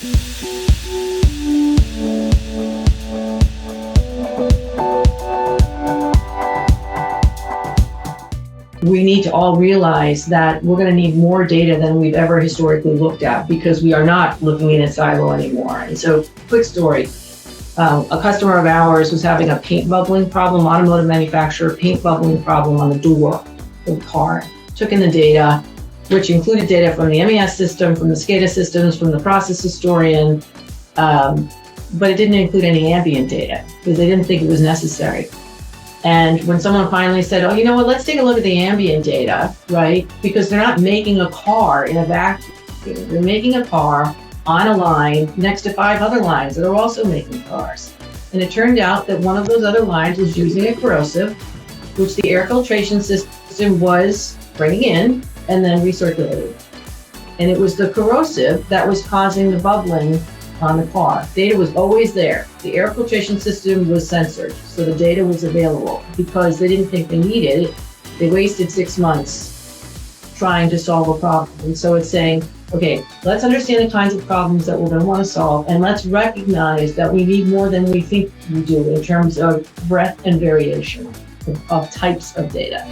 We need to all realize that we're going to need more data than we've ever historically looked at because we are not looking in a silo anymore. And so, quick story. A customer of ours was having a paint bubbling problem, automotive manufacturer, paint bubbling problem on the door of the car. Took in the data, which included data from the MES system, from the SCADA systems, from the process historian, but it didn't include any ambient data because they didn't think it was necessary. And when someone finally said, oh, you know what, let's take a look at the ambient data, right? Because they're not making a car in a vacuum. They're making a car on a line next to 5 other lines that are also making cars. And it turned out that one of those other lines was using a corrosive, which the air filtration system was bringing in and then recirculating. And it was the corrosive that was causing the bubbling on the car. Data was always there. The air filtration system was censored, so the data was available because they didn't think they needed it. They wasted 6 months trying to solve a problem. And so it's saying, okay, let's understand the kinds of problems that we're going to want to solve, and let's recognize that we need more than we think we do in terms of breadth and variation of types of data.